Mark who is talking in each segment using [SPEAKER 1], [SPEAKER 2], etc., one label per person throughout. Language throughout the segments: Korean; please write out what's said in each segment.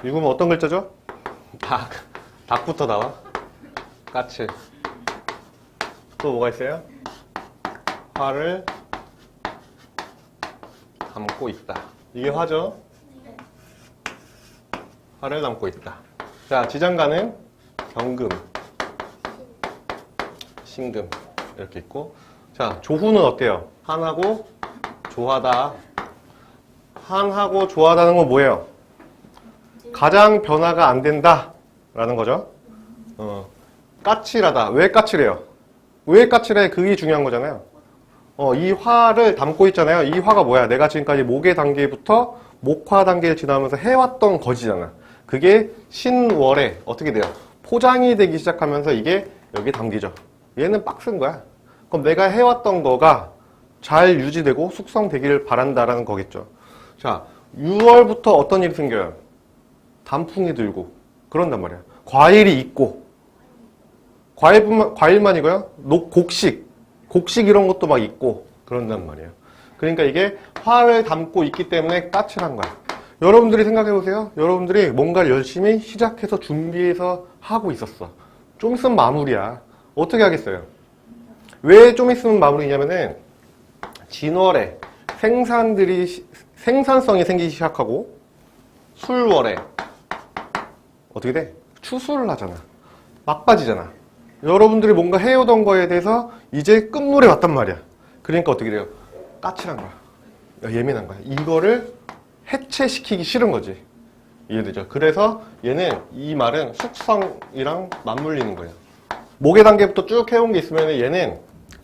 [SPEAKER 1] 유금은 어떤 글자죠? 닭. 닭부터 나와. 까칠. 또 뭐가 있어요? 화를 담고 있다. 이게 화죠? 화를 담고 있다. 자, 지장간은 경금, 신금 이렇게 있고, 자, 조후는 어때요? 한하고 조하다. 한하고 조하다는 건 뭐예요? 가장 변화가 안 된다 라는 거죠. 까칠하다. 왜 까칠해요? 왜 까칠해? 그게 중요한 거잖아요. 이 화를 담고 있잖아요. 이 화가 뭐야? 내가 지금까지 목의 단계부터 목화 단계를 지나면서 해왔던 거지잖아. 그게 신월에 어떻게 돼요? 포장이 되기 시작하면서 이게 여기 담기죠. 얘는 빡센 거야. 그럼 내가 해왔던 거가 잘 유지되고 숙성되기를 바란다라는 거겠죠. 자, 6월부터 어떤 일이 생겨요? 단풍이 들고 그런단 말이야. 과일이 있고, 과일만이고요. 곡식 이런 것도 막 있고 그런단 말이에요. 그러니까 이게 화를 담고 있기 때문에 까칠한 거야. 여러분들이 생각해 보세요. 여러분들이 뭔가를 열심히 시작해서 준비해서 하고 있었어. 좀 있으면 마무리야. 어떻게 하겠어요? 왜 좀 있으면 마무리냐면은 진월에 생산성이 생기기 시작하고 술월에 어떻게 돼? 추수를 하잖아. 막바지잖아. 여러분들이 뭔가 해오던 거에 대해서 이제 끝물에 왔단 말이야. 그러니까 어떻게 돼요? 까칠한 거야. 예민한 거야. 이거를 해체시키기 싫은 거지. 이해되죠? 그래서 얘는 이 말은 숙성이랑 맞물리는 거예요. 목의 단계부터 쭉 해온 게 있으면 얘는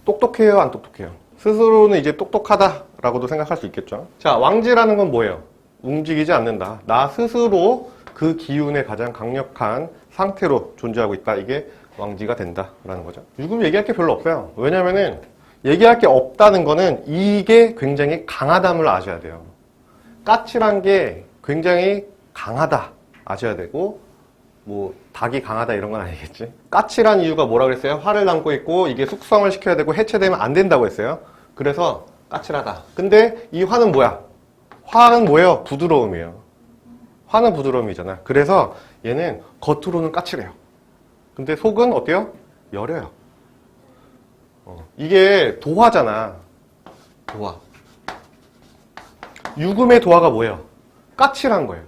[SPEAKER 1] 똑똑해요? 안 똑똑해요? 스스로는 이제 똑똑하다라고도 생각할 수 있겠죠. 자, 왕지라는 건 뭐예요? 움직이지 않는다. 나 스스로 그 기운의 가장 강력한 상태로 존재하고 있다. 이게 왕지가 된다라는 거죠. 유금 얘기할 게 별로 없어요. 왜냐면은 얘기할 게 없다는 거는 이게 굉장히 강하담을 아셔야 돼요. 까칠한 게 굉장히 강하다 아셔야 되고, 뭐 닭이 강하다 이런 건 아니겠지. 까칠한 이유가 뭐라 그랬어요? 화를 담고 있고 이게 숙성을 시켜야 되고 해체되면 안 된다고 했어요. 그래서 까칠하다. 근데 이 화는 뭐야? 화는 뭐예요? 부드러움이에요. 화는 부드러움이잖아. 그래서 얘는 겉으로는 까칠해요. 근데 속은 어때요? 여려요. 이게 도화잖아. 도화. 유금의 도화가 뭐예요? 까칠한 거예요.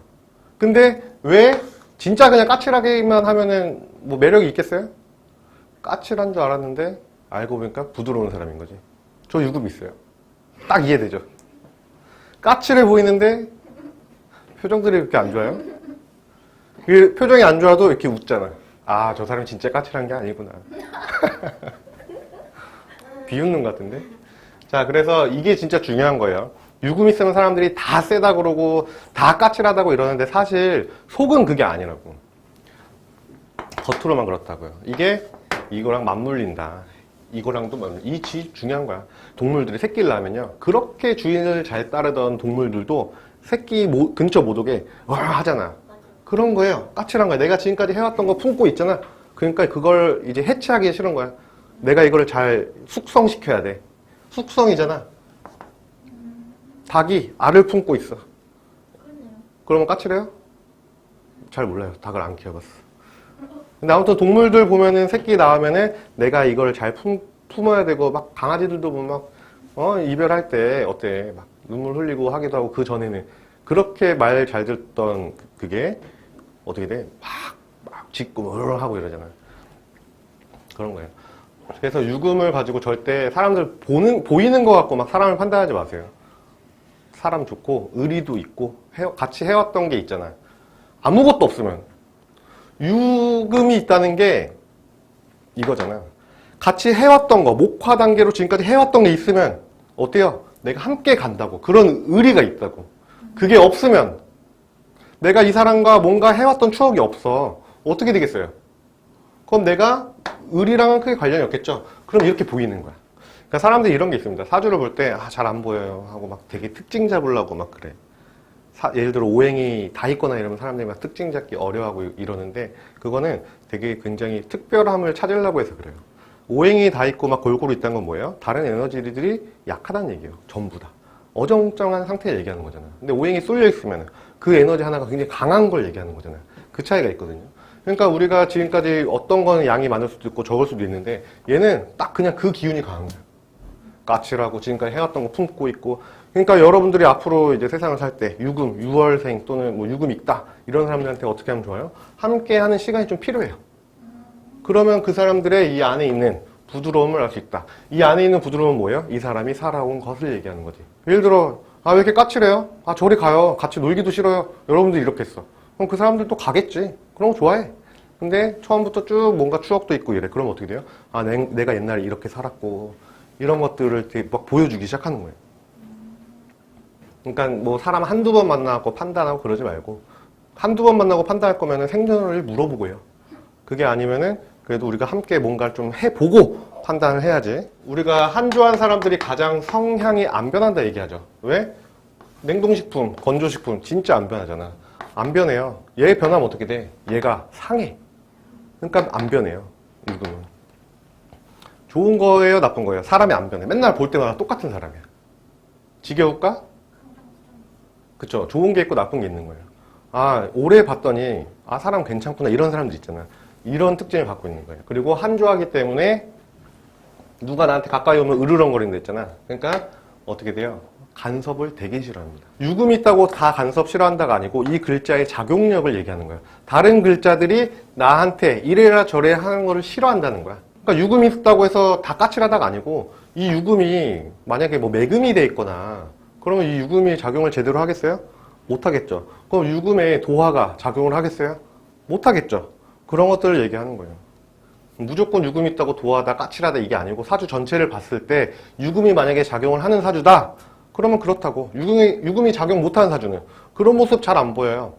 [SPEAKER 1] 근데 왜 진짜 그냥 까칠하게만 하면은 뭐 매력이 있겠어요? 까칠한 줄 알았는데 알고 보니까 부드러운 사람인 거지. 저 유금 있어요. 딱 이해되죠? 까칠해 보이는데 표정들이 그렇게 안 좋아요? 그 표정이 안 좋아도 이렇게 웃잖아. 아, 저 사람이 진짜 까칠한 게 아니구나. 비웃는 것 같은데? 자, 그래서 이게 진짜 중요한 거예요. 유금 있으면 사람들이 다 세다 그러고 다 까칠하다고 이러는데 사실 속은 그게 아니라고. 겉으로만 그렇다고요. 이게 이거랑 맞물린다. 이거랑도 맞물린다. 이 중요한 거야. 동물들이 새끼를 낳으면요. 그렇게 주인을 잘 따르던 동물들도 새끼 근처 못 오게 하잖아. 그런 거예요. 까칠한 거야. 내가 지금까지 해왔던 거 품고 있잖아. 그러니까 그걸 이제 해체하기 싫은 거야. 내가 이걸 잘 숙성시켜야 돼. 숙성이잖아. 닭이 알을 품고 있어. 그러면 까칠해요? 잘 몰라요. 닭을 안 키워봤어. 근데 아무튼 동물들 보면은 새끼 낳으면은 내가 이걸 잘 품어야 되고, 막 강아지들도 보면 막 이별할 때 어때? 막 눈물 흘리고 하기도 하고, 그 전에는 그렇게 말 잘 듣던 그게 어떻게 돼? 막 짖고 하고 이러잖아요. 그런 거예요. 그래서 유금을 가지고 절대 사람들 보이는 거 갖고 막 사람을 판단하지 마세요. 사람 좋고 의리도 있고 같이 해왔던 게 있잖아요. 아무것도 없으면 유금이 있다는 게 이거잖아요. 같이 해왔던 거, 목화 단계로 지금까지 해왔던 게 있으면 어때요? 내가 함께 간다고. 그런 의리가 있다고. 그게 없으면 내가 이 사람과 뭔가 해왔던 추억이 없어. 어떻게 되겠어요? 그럼 내가 의리랑은 크게 관련이 없겠죠? 그럼 이렇게 보이는 거야. 그러니까 사람들이 이런 게 있습니다. 사주를 볼 때 잘 안 보여요 하고 막 되게 특징 잡으려고 막 그래. 예를 들어 오행이 다 있거나 이러면 사람들이 막 특징 잡기 어려워하고 이러는데, 그거는 되게 굉장히 특별함을 찾으려고 해서 그래요. 오행이 다 있고 막 골고루 있다는 건 뭐예요? 다른 에너지들이 약하다는 얘기예요. 전부 다. 어정쩡한 상태를 얘기하는 거잖아요. 근데 오행이 쏠려 있으면 그 에너지 하나가 굉장히 강한 걸 얘기하는 거잖아요. 그 차이가 있거든요. 그러니까 우리가 지금까지 어떤 거는 양이 많을 수도 있고 적을 수도 있는데 얘는 딱 그냥 그 기운이 강한 거예요. 까칠하고 지금까지 해왔던 거 품고 있고. 그러니까 여러분들이 앞으로 이제 세상을 살 때 유금, 유월생 또는 뭐 유금 있다 이런 사람들한테 어떻게 하면 좋아요? 함께 하는 시간이 좀 필요해요. 그러면 그 사람들의 이 안에 있는 부드러움을 알 수 있다. 이 안에 있는 부드러움은 뭐예요? 이 사람이 살아온 것을 얘기하는 거지. 예를 들어 아, 왜 이렇게 까칠해요? 아, 저리 가요. 같이 놀기도 싫어요. 여러분들 이렇게 했어. 그럼 그 사람들도 가겠지. 그런 거 좋아해. 근데 처음부터 쭉 뭔가 추억도 있고 이래. 그럼 어떻게 돼요? 아, 내가 옛날에 이렇게 살았고 이런 것들을 되게 막 보여주기 시작하는 거예요. 그러니까 뭐 사람 한두 번 만나고 판단하고 그러지 말고 한두 번 만나고 판단할 거면은 생전을 물어보고 해요. 그게 아니면은 그래도 우리가 함께 뭔가를 좀 해보고 판단을 해야지. 우리가 한주한 사람들이 가장 성향이 안 변한다 얘기하죠. 왜? 냉동식품, 건조식품 진짜 안 변하잖아. 안 변해요. 얘 변하면 어떻게 돼? 얘가 상해. 그러니까 안 변해요. 유금은. 좋은 거예요? 나쁜 거예요? 사람이 안 변해. 맨날 볼 때마다 똑같은 사람이야. 지겨울까? 그쵸. 좋은 게 있고 나쁜 게 있는 거예요. 아, 오래 봤더니 아, 사람 괜찮구나 이런 사람들 있잖아. 이런 특징을 갖고 있는 거예요. 그리고 한주하기 때문에 누가 나한테 가까이 오면 으르렁거린다 했잖아. 그러니까 어떻게 돼요? 간섭을 되게 싫어합니다. 유금이 있다고 다 간섭 싫어한다가 아니고 이 글자의 작용력을 얘기하는 거예요. 다른 글자들이 나한테 이래라 저래 하는 거를 싫어한다는 거야. 그러니까 유금이 있다고 해서 다 까칠하다가 아니고 이 유금이 만약에 뭐 매금이 돼 있거나 그러면 이 유금이 작용을 제대로 하겠어요? 못 하겠죠. 그럼 유금의 도화가 작용을 하겠어요? 못 하겠죠. 그런 것들을 얘기하는 거예요. 무조건 유금이 있다고 도화하다, 까칠하다 이게 아니고 사주 전체를 봤을 때 유금이 만약에 작용을 하는 사주다. 그러면 그렇다고. 유금이 작용 못하는 사주는 그런 모습 잘 안 보여요.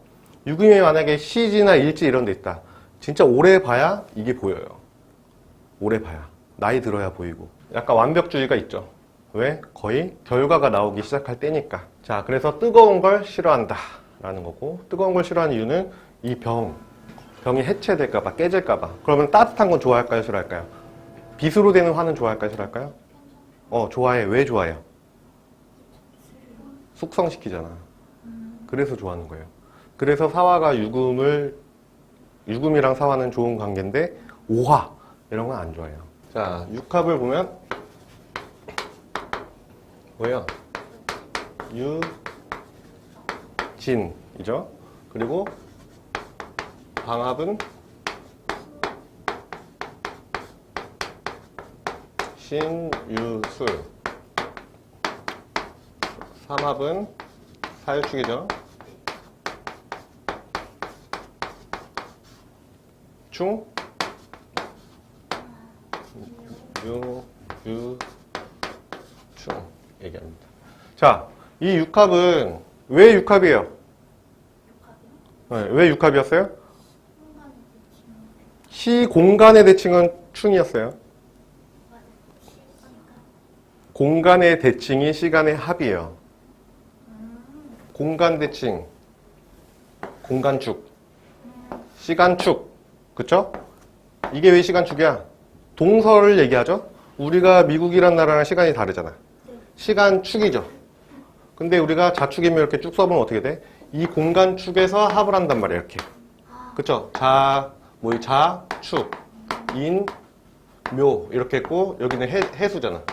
[SPEAKER 1] 유금이 만약에 시지나 일지 이런 데 있다. 진짜 오래 봐야 이게 보여요. 오래 봐야. 나이 들어야 보이고. 약간 완벽주의가 있죠. 왜? 거의 결과가 나오기 시작할 때니까. 자, 그래서 뜨거운 걸 싫어한다 라는 거고, 뜨거운 걸 싫어하는 이유는 이 병이 해체될까봐, 깨질까봐. 그러면 따뜻한 건 좋아할까요, 싫어할까요? 빛으로 되는 화는 좋아할까요, 싫어할까요? 좋아해. 왜 좋아해요? 숙성시키잖아. 그래서 좋아하는 거예요. 그래서 사화가 유금이랑 사화는 좋은 관계인데 오화 이런 건 안 좋아해요. 자, 육합을 보면 뭐예요? 유진이죠. 그리고 방합은 신유술, 삼합은 사유축이죠. 충, 충 얘기합니다. 자, 이 육합은 왜 육합이에요? 네, 왜 육합이었어요? 시 공간의 대칭은 충이었어요. 공간의 대칭이 시간의 합이에요. 공간 대칭, 공간축, 시간축, 그쵸? 이게 왜 시간축이야? 동서를 얘기하죠? 우리가 미국이란 나라랑 시간이 다르잖아. 시간축이죠. 근데 우리가 자축이면 이렇게 쭉 써보면 어떻게 돼? 이 공간축에서 합을 한단 말이야, 이렇게. 그쵸? 자축, 인, 묘, 이렇게 했고, 여기는 해수잖아.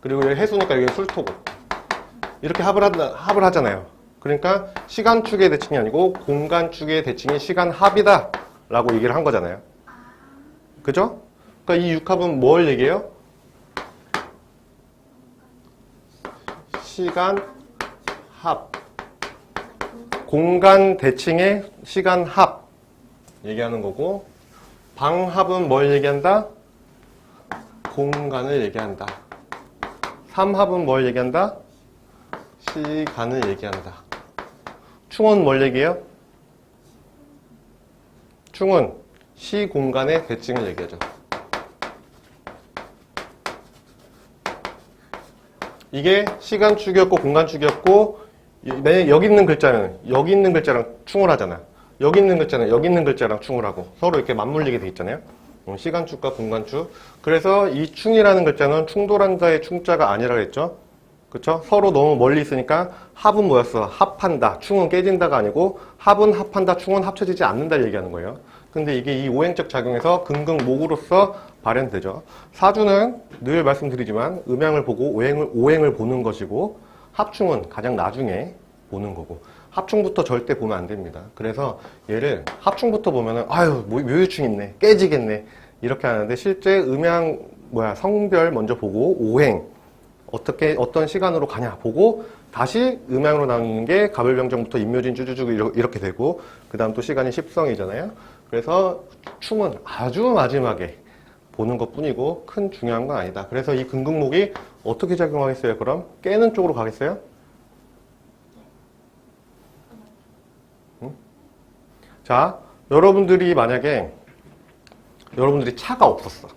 [SPEAKER 1] 그리고 여기 해수니까 여기는 술토고. 이렇게 합을 하잖아요. 그러니까 시간축의 대칭이 아니고 공간축의 대칭이 시간합이다 라고 얘기를 한 거잖아요. 그죠? 그러니까 이 육합은 뭘 얘기해요? 시간합. 공간 대칭의 시간합 얘기하는 거고, 방합은 뭘 얘기한다? 공간을 얘기한다. 삼합은 뭘 얘기한다? 시간을 얘기한다. 충은 뭘 얘기해요? 충은 시공간의 대칭을 얘기하죠. 이게 시간축이었고 공간축이었고, 여기 있는 글자는 여기 있는 글자랑 충을 하잖아. 여기 있는 글자는 여기 있는 글자랑 충을 하고 서로 이렇게 맞물리게 돼 있잖아요. 시간축과 공간축. 그래서 이 충이라는 글자는 충돌한다의 충자가 아니라 그랬죠. 그쵸? 서로 너무 멀리 있으니까 합은 뭐였어? 합한다. 충은 깨진다가 아니고 합은 합한다. 충은 합쳐지지 않는다 얘기하는 거예요. 근데 이게 이 오행적 작용에서 긍긍목으로서 발현되죠. 사주는 늘 말씀드리지만 음양을 보고 오행을 보는 것이고 합충은 가장 나중에 보는 거고 합충부터 절대 보면 안 됩니다. 그래서 얘를 합충부터 보면은 아유 뭐 묘유충 있네 깨지겠네 이렇게 하는데 실제 음양 성별 먼저 보고 오행 어떤 시간으로 가냐 보고 다시 음양으로 나누는 게 갑을병정부터 임묘진 쭈쭈쭈 이렇게 되고 그 다음 또 시간이 십성이잖아요. 그래서 충은 아주 마지막에 보는 것 뿐이고 큰 중요한 건 아니다. 그래서 이 긍긍목이 어떻게 작용하겠어요? 그럼 깨는 쪽으로 가겠어요? 자, 여러분들이 만약에 여러분들이 차가 없었어.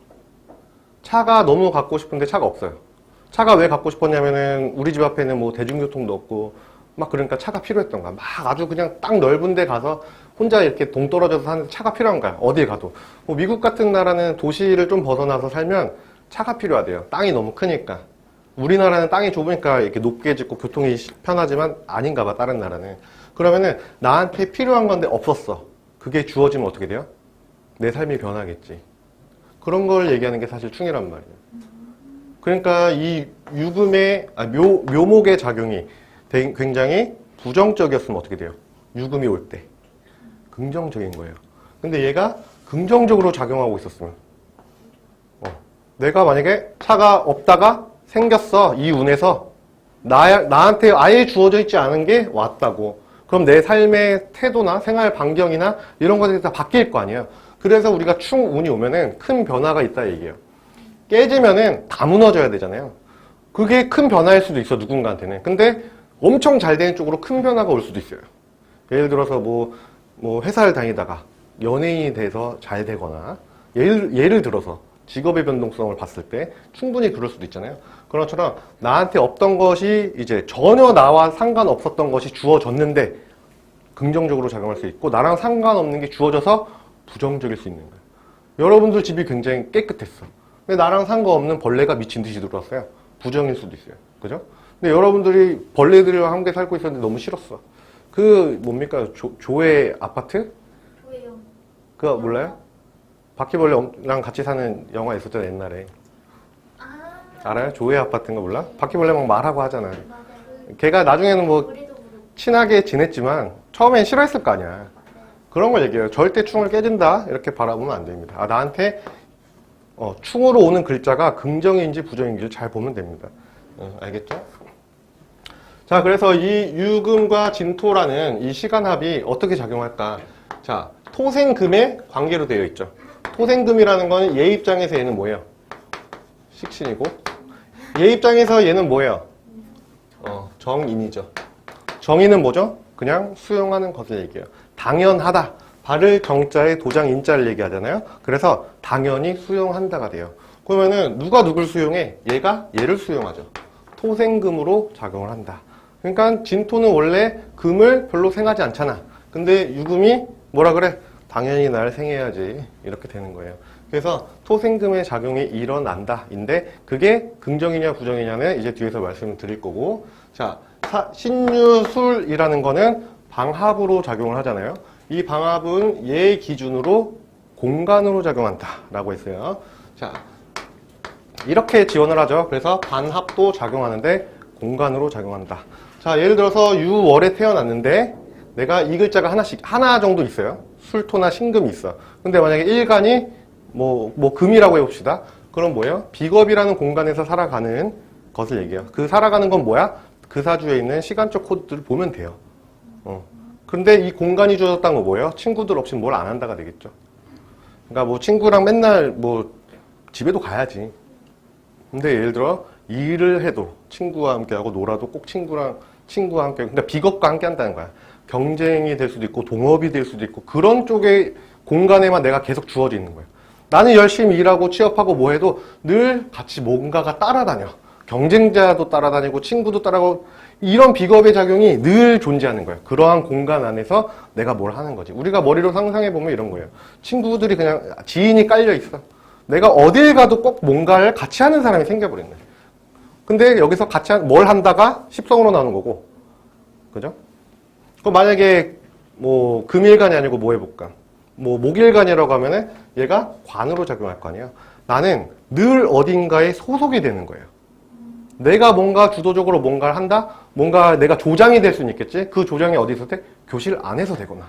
[SPEAKER 1] 차가 너무 갖고 싶은데 차가 없어요. 차가 왜 갖고 싶었냐면은 우리 집 앞에는 뭐 대중교통도 없고 막 그러니까 차가 필요했던 거야. 막 아주 그냥 딱 넓은 데 가서 혼자 이렇게 동떨어져서 사는데 차가 필요한 거야. 어딜 가도. 뭐 미국 같은 나라는 도시를 좀 벗어나서 살면 차가 필요하대요. 땅이 너무 크니까. 우리나라는 땅이 좁으니까 이렇게 높게 짓고 교통이 편하지만 아닌가 봐, 다른 나라는. 그러면은 나한테 필요한 건데 없었어. 그게 주어지면 어떻게 돼요? 내 삶이 변하겠지. 그런 걸 얘기하는 게 사실 충이란 말이에요. 그러니까 이 유금의, 묘목의 작용이 굉장히 부정적이었으면 어떻게 돼요? 유금이 올 때. 긍정적인 거예요. 근데 얘가 긍정적으로 작용하고 있었으면. 내가 만약에 차가 없다가 생겼어. 이 운에서. 나한테 아예 주어져 있지 않은 게 왔다고. 그럼 내 삶의 태도나 생활 반경이나 이런 것들이 다 바뀔 거 아니에요. 그래서 우리가 충운이 오면은 큰 변화가 있다 얘기예요. 깨지면은 다 무너져야 되잖아요. 그게 큰 변화일 수도 있어, 누군가한테는. 근데 엄청 잘 되는 쪽으로 큰 변화가 올 수도 있어요. 예를 들어서 뭐 회사를 다니다가 연예인이 돼서 잘 되거나, 예를 들어서 직업의 변동성을 봤을 때 충분히 그럴 수도 있잖아요. 그런 것처럼 나한테 없던 것이 이제 전혀 나와 상관없었던 것이 주어졌는데 긍정적으로 작용할 수 있고, 나랑 상관없는 게 주어져서 부정적일 수 있는 거예요. 여러분들 집이 굉장히 깨끗했어. 근데 나랑 상관없는 벌레가 미친 듯이 들어왔어요. 부정일 수도 있어요. 그죠? 근데 여러분들이 벌레들이랑 함께 살고 있었는데 너무 싫었어. 그 뭡니까? 조의 아파트?
[SPEAKER 2] 조예요.
[SPEAKER 1] 그거 몰라요? 바퀴벌레랑 같이 사는 영화 있었죠, 옛날에. 알아요? 조의 아파트인가 몰라? 바퀴벌레 막 말하고 하잖아.
[SPEAKER 2] 맞아요.
[SPEAKER 1] 걔가 나중에는 뭐
[SPEAKER 2] 우리도 그렇고.
[SPEAKER 1] 친하게 지냈지만 처음엔 싫어했을 거 아니야. 그런 걸 얘기해요. 절대 충을 깨진다 이렇게 바라보면 안 됩니다. 나한테 충으로 오는 글자가 긍정인지 부정인지를 잘 보면 됩니다. 알겠죠? 자, 그래서 이 유금과 진토라는 이 시간합이 어떻게 작용할까? 자, 토생금의 관계로 되어 있죠. 토생금이라는 건 얘 입장에서 얘는 뭐예요? 식신이고, 얘 입장에서 얘는 뭐예요? 정인이죠. 정인은 뭐죠? 그냥 수용하는 것을 얘기해요. 당연하다. 발을 정자에 도장 인자를 얘기하잖아요. 그래서 당연히 수용한다가 돼요. 그러면은 누가 누굴 수용해? 얘가 얘를 수용하죠. 토생금으로 작용을 한다. 그러니까 진토는 원래 금을 별로 생하지 않잖아. 근데 유금이 뭐라 그래? 당연히 날 생해야지. 이렇게 되는 거예요. 그래서 토생금의 작용이 일어난다. 인데 그게 긍정이냐 부정이냐는 이제 뒤에서 말씀을 드릴 거고, 자, 신유술이라는 거는 방합으로 작용을 하잖아요. 이 방합은 얘 기준으로 공간으로 작용한다 라고 했어요. 자, 이렇게 지원을 하죠. 그래서 반합도 작용하는데 공간으로 작용한다. 자, 예를 들어서 유월에 태어났는데 내가 이 글자가 하나 정도 있어요. 술토나 신금이 있어. 근데 만약에 일간이 뭐 금이라고 해봅시다. 그럼 뭐예요? 비겁이라는 공간에서 살아가는 것을 얘기해요. 그 살아가는 건 뭐야? 그 사주에 있는 시간적 코드를 보면 돼요. 근데 이 공간이 주어졌다는 건 뭐예요? 친구들 없이 뭘 안 한다가 되겠죠. 그러니까 뭐 친구랑 맨날 뭐 집에도 가야지. 근데 예를 들어 일을 해도 친구와 함께 하고 놀아도 꼭 친구와 함께, 그러니까 비겁과 함께 한다는 거야. 경쟁이 될 수도 있고 동업이 될 수도 있고 그런 쪽의 공간에만 내가 계속 주어져 있는 거예요. 나는 열심히 일하고 취업하고 뭐 해도 늘 같이 뭔가가 따라다녀. 경쟁자도 따라다니고 친구도 따라가고 이런 비겁의 작용이 늘 존재하는 거예요. 그러한 공간 안에서 내가 뭘 하는 거지. 우리가 머리로 상상해보면 이런 거예요. 친구들이 그냥 지인이 깔려 있어. 내가 어딜 가도 꼭 뭔가를 같이 하는 사람이 생겨버렸네. 근데 여기서 같이 뭘 한다가 십성으로 나오는 거고. 그죠? 그럼 만약에 뭐 금일간이 아니고 뭐 해볼까? 뭐 목일간이라고 하면은 얘가 관으로 작용할 거 아니에요. 나는 늘 어딘가에 소속이 되는 거예요. 내가 뭔가 주도적으로 뭔가를 한다? 뭔가 내가 조장이 될 수는 있겠지? 그 조장이 어디서 돼? 교실 안에서 되거나.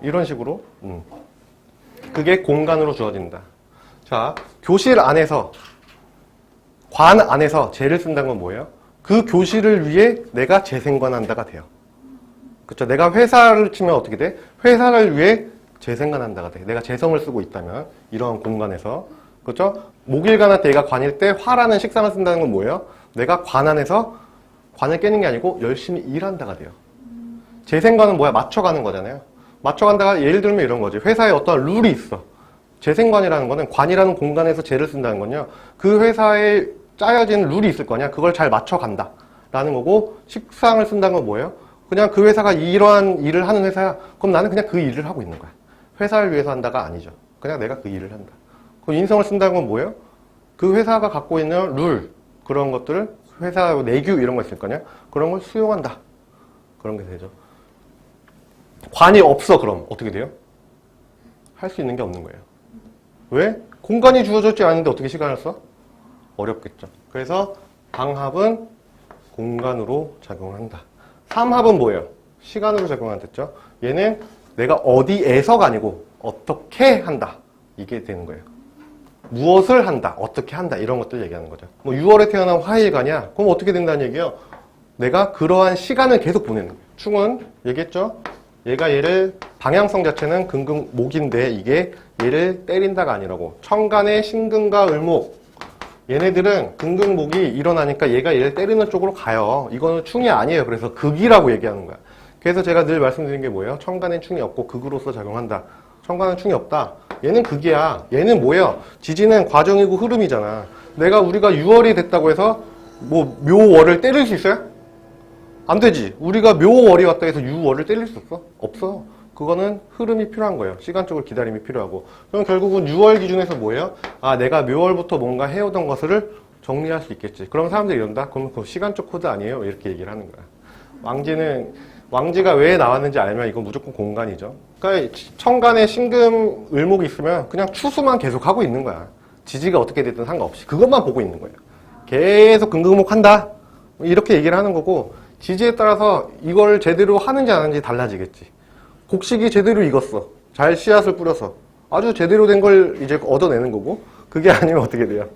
[SPEAKER 1] 이런 식으로. 그게 공간으로 주어진다. 자, 교실 안에서, 관 안에서 재를 쓴다는 건 뭐예요? 그 교실을 위해 내가 재생관한다가 돼요. 그쵸? 내가 회사를 치면 어떻게 돼? 회사를 위해 재생관한다가 돼. 내가 재성을 쓰고 있다면, 이러한 공간에서. 그쵸? 목일관한테 얘가 관일 때 화라는 식상을 쓴다는 건 뭐예요? 내가 관 안에서 관을 깨는 게 아니고 열심히 일한다가 돼요. 재생관은 뭐야? 맞춰가는 거잖아요. 맞춰간다가 예를 들면 이런 거지. 회사에 어떤 룰이 있어. 재생관이라는 거는 관이라는 공간에서 재를 쓴다는 건요. 그 회사에 짜여진 룰이 있을 거냐. 그걸 잘 맞춰간다. 라는 거고 식상을 쓴다는 건 뭐예요? 그냥 그 회사가 이러한 일을 하는 회사야. 그럼 나는 그냥 그 일을 하고 있는 거야. 회사를 위해서 한다가 아니죠. 그냥 내가 그 일을 한다. 그럼 인성을 쓴다는 건 뭐예요? 그 회사가 갖고 있는 룰, 그런 것들을 회사 내규 이런 거 있을 거냐? 그런 걸 수용한다. 그런 게 되죠. 관이 없어 그럼 어떻게 돼요? 할 수 있는 게 없는 거예요. 왜? 공간이 주어졌지 않은데 어떻게 시간을 써? 어렵겠죠. 그래서 방합은 공간으로 작용한다. 삼합은 뭐예요? 시간으로 작용한댔죠. 얘는 내가 어디에서가 아니고 어떻게 한다. 이게 되는 거예요. 무엇을 한다, 어떻게 한다 이런 것들 얘기하는 거죠. 뭐 6월에 태어난 화일가냐? 그럼 어떻게 된다는 얘기예요? 내가 그러한 시간을 계속 보내는 거예요. 충은 얘기했죠? 얘가 얘를 방향성 자체는 금금목인데 이게 얘를 때린다가 아니라고. 천간의 신금과 을목 얘네들은 금금목이 일어나니까 얘가 얘를 때리는 쪽으로 가요. 이거는 충이 아니에요. 그래서 극이라고 얘기하는 거야. 그래서 제가 늘 말씀드린 게 뭐예요? 천간엔 충이 없고 극으로서 작용한다. 천간은 충이 없다. 얘는 극이야. 얘는 뭐예요? 지지는 과정이고 흐름이잖아. 우리가 6월이 됐다고 해서 뭐 묘월을 때릴 수 있어요? 안 되지. 우리가 묘월이 왔다 해서 6월을 때릴 수 없어? 없어. 그거는 흐름이 필요한 거예요. 시간적으로 기다림이 필요하고. 그럼 결국은 6월 기준에서 뭐예요? 아, 내가 묘월부터 뭔가 해오던 것을 정리할 수 있겠지. 그럼 사람들이 이런다? 그럼 그 시간적 코드 아니에요? 이렇게 얘기를 하는 거야. 왕지가 왜 나왔는지 알면 이건 무조건 공간이죠. 그러니까 천간에 신금, 을목이 있으면 그냥 추수만 계속 하고 있는 거야. 지지가 어떻게 됐든 상관없이. 그것만 보고 있는 거예요. 계속 금금목 한다. 이렇게 얘기를 하는 거고, 지지에 따라서 이걸 제대로 하는지 안 하는지 달라지겠지. 곡식이 제대로 익었어. 잘 씨앗을 뿌려서. 아주 제대로 된 걸 이제 얻어내는 거고, 그게 아니면 어떻게 돼요?